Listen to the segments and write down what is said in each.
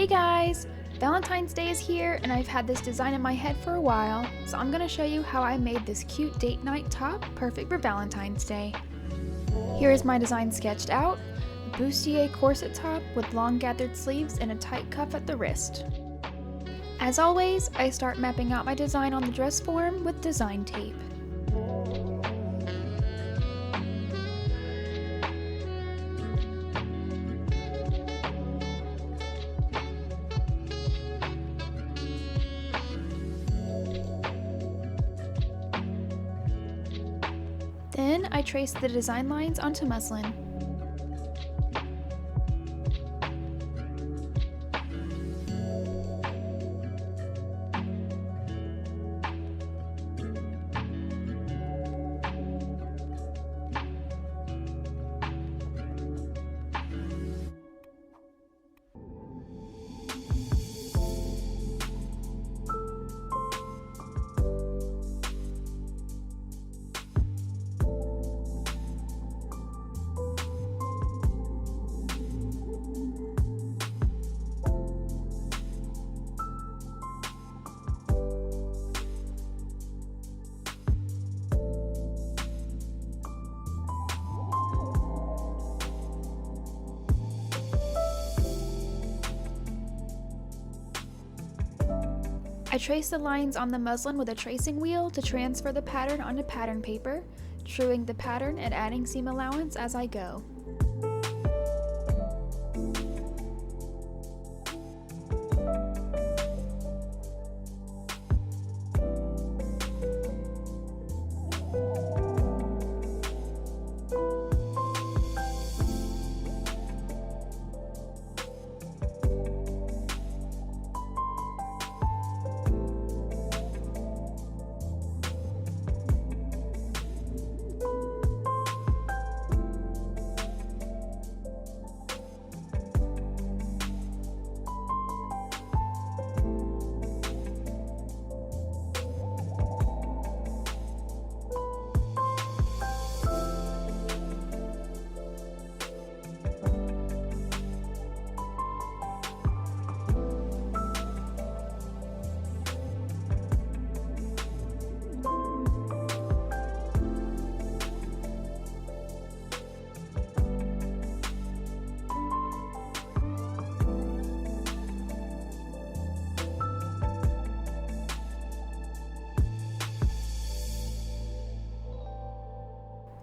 Hey guys! Valentine's Day is here and I've had this design in my head for a while, so I'm going to show you how I made this cute date night top perfect for Valentine's Day. Here is my design sketched out, a bustier corset top with long gathered sleeves and a tight cuff at the wrist. As always, I start mapping out my design on the dress form with design tape. Then I trace the design lines onto muslin. I trace the lines on the muslin with a tracing wheel to transfer the pattern onto pattern paper, truing the pattern and adding seam allowance as I go.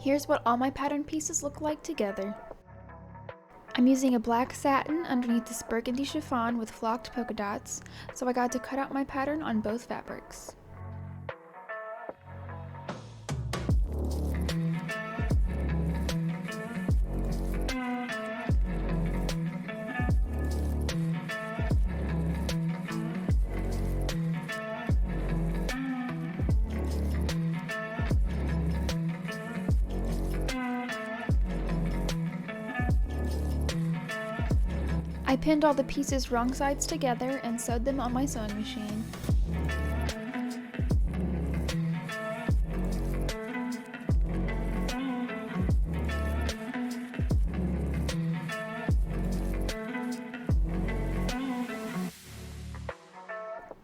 Here's what all my pattern pieces look like together. I'm using a black satin underneath this burgundy chiffon with flocked polka dots, so I got to cut out my pattern on both fabrics. I pinned all the pieces wrong sides together and sewed them on my sewing machine.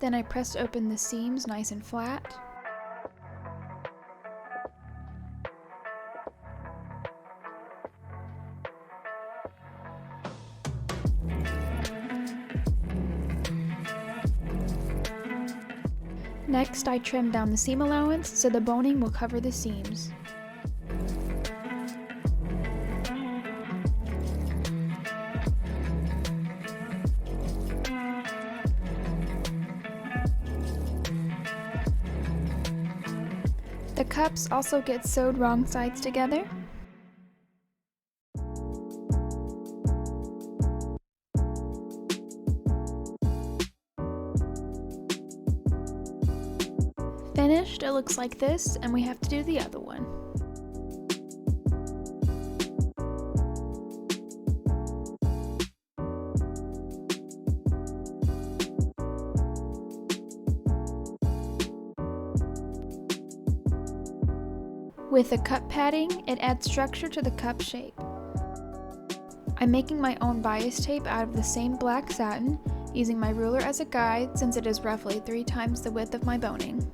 Then I pressed open the seams nice and flat. Next, I trimmed down the seam allowance so the boning will cover the seams. The cups also get sewed wrong sides together. Finished, it looks like this, and we have to do the other one. With the cup padding, it adds structure to the cup shape. I'm making my own bias tape out of the same black satin, using my ruler as a guide since it is roughly 3 times the width of my boning.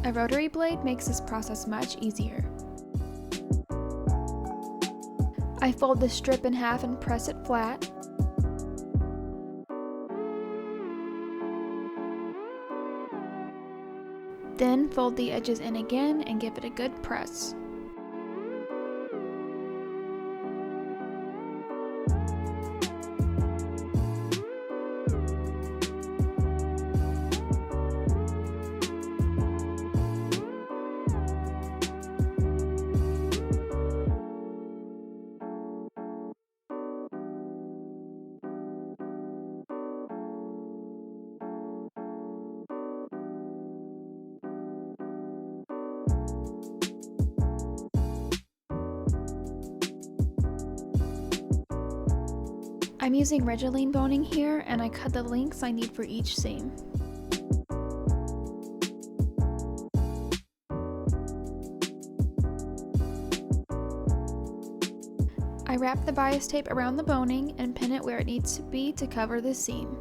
A rotary blade makes this process much easier. I fold the strip in half and press it flat. Then fold the edges in again and give it a good press. I'm using Regeline boning here, and I cut the lengths I need for each seam. I wrap the bias tape around the boning and pin it where it needs to be to cover the seam.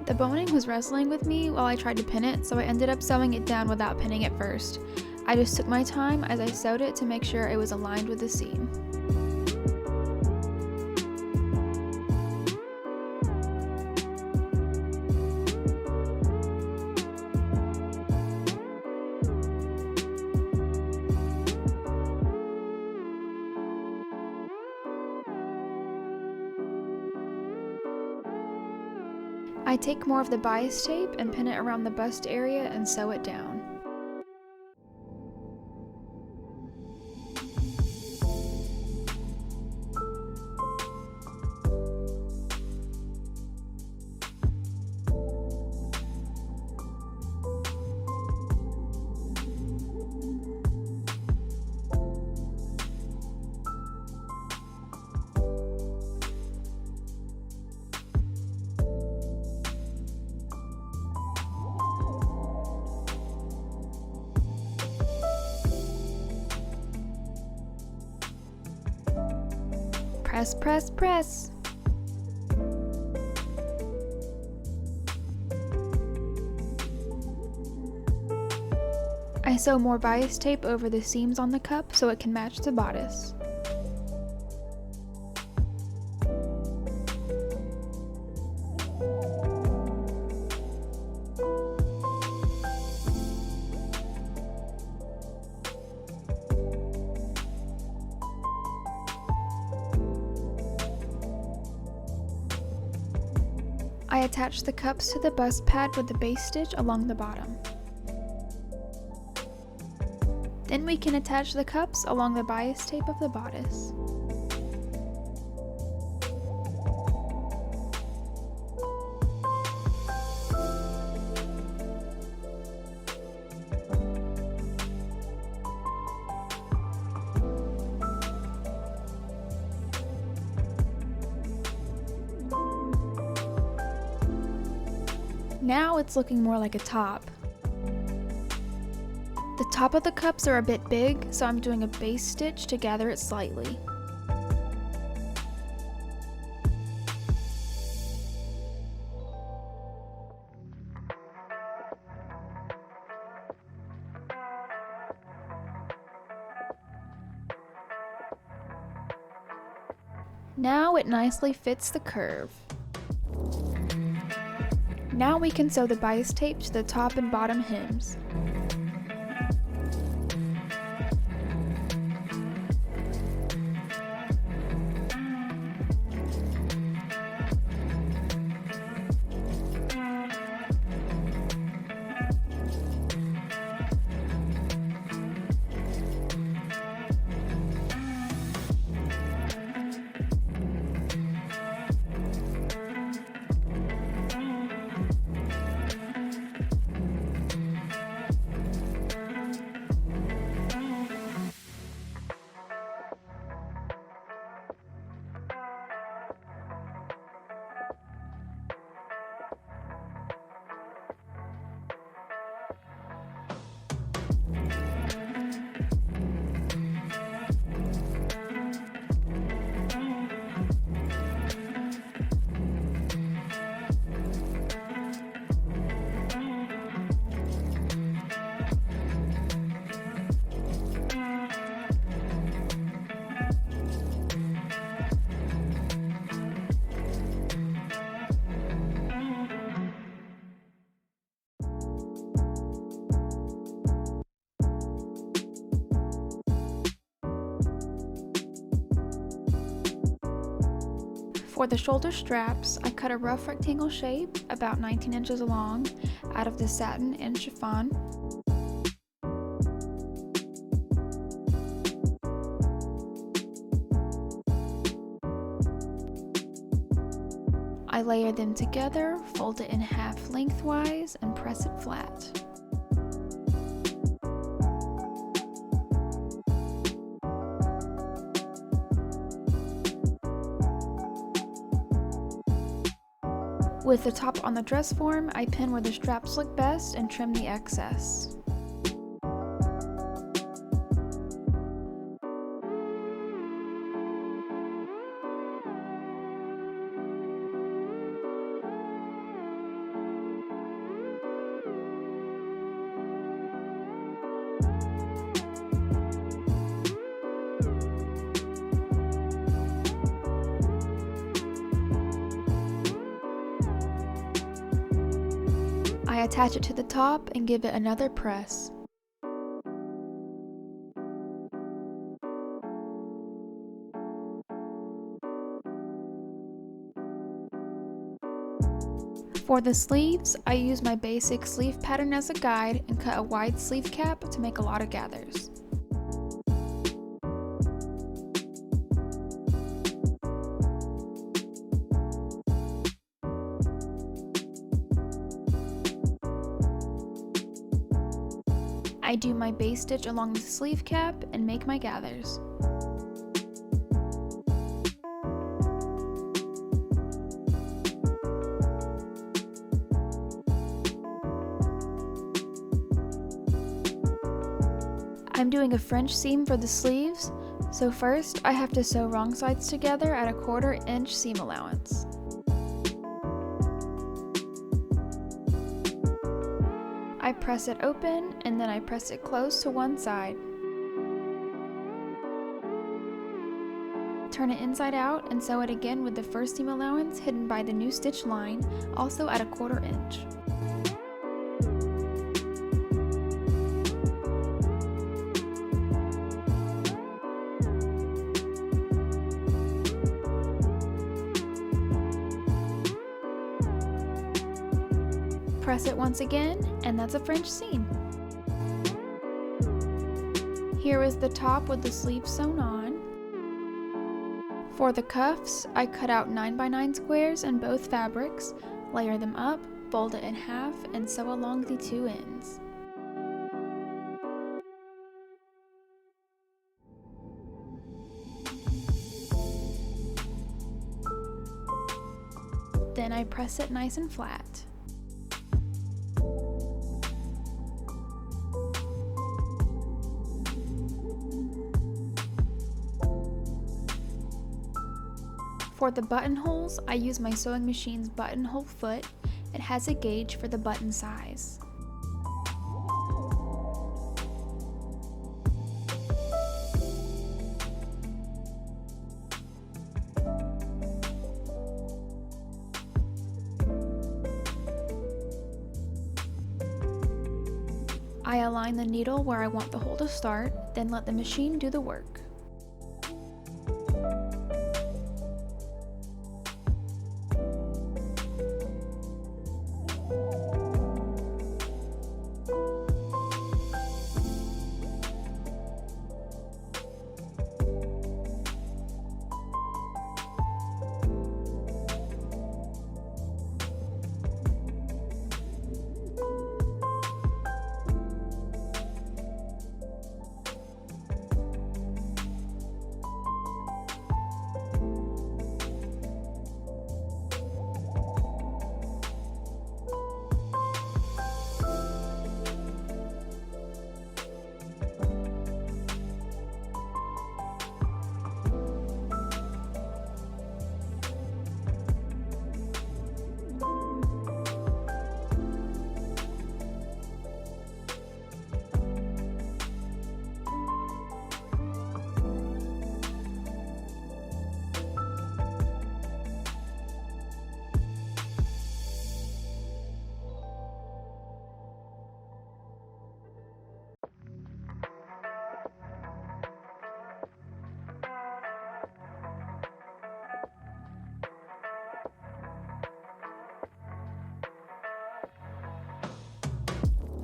The boning was wrestling with me while I tried to pin it, so I ended up sewing it down without pinning it first. I just took my time as I sewed it to make sure it was aligned with the seam. I take more of the bias tape and pin it around the bust area and sew it down. Press, press, press. I sew more bias tape over the seams on the cup so it can match the bodice. I attach the cups to the bust pad with the base stitch along the bottom. Then we can attach the cups along the bias tape of the bodice. Now it's looking more like a top. The top of the cups are a bit big, so I'm doing a base stitch to gather it slightly. Now it nicely fits the curve. Now we can sew the bias tape to the top and bottom hems. For the shoulder straps, I cut a rough rectangle shape, about 19 inches long, out of the satin and chiffon. I layer them together, fold it in half lengthwise, and press it flat. With the top on the dress form, I pin where the straps look best and trim the excess. I attach it to the top and give it another press. For the sleeves, I use my basic sleeve pattern as a guide and cut a wide sleeve cap to make a lot of gathers. I do my base stitch along the sleeve cap and make my gathers. I'm doing a French seam for the sleeves, so first I have to sew wrong sides together at a 1/4 inch seam allowance. I press it open and then I press it close to one side. Turn it inside out and sew it again with the first seam allowance hidden by the new stitch line, also at a 1/4 inch. Press it once again, and that's a French seam. Here is the top with the sleeve sewn on. For the cuffs, I cut out 9x9 squares in both fabrics, layer them up, fold it in half, and sew along the two ends. Then I press it nice and flat. For the buttonholes, I use my sewing machine's buttonhole foot. It has a gauge for the button size. I align the needle where I want the hole to start, then let the machine do the work.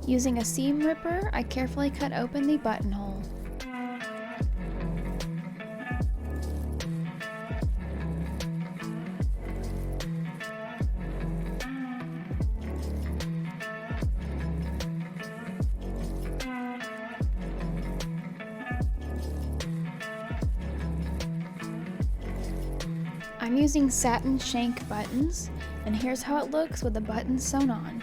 Using a seam ripper, I carefully cut open the buttonhole. I'm using satin shank buttons, and here's how it looks with the buttons sewn on.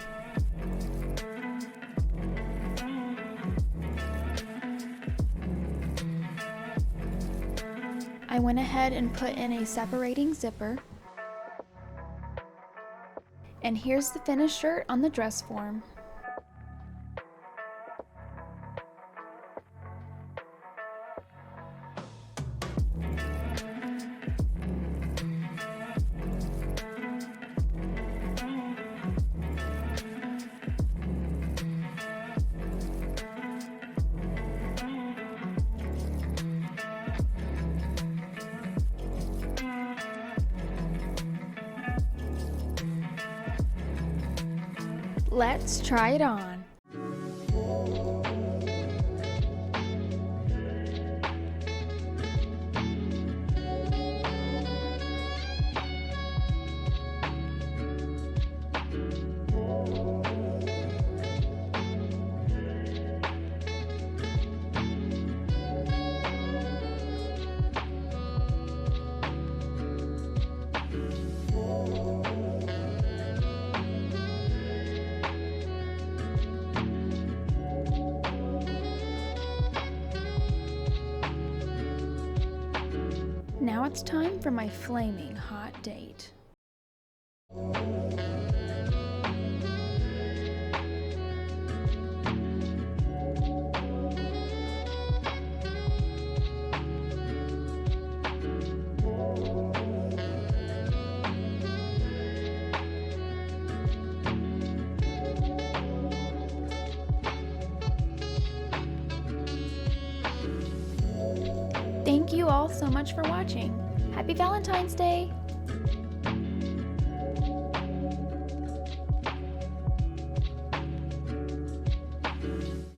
I went ahead and put in a separating zipper, and here's the finished shirt on the dress form. Let's try it on. Now it's time for my flaming hot date. Thank you all so much for watching. Happy Valentine's Day!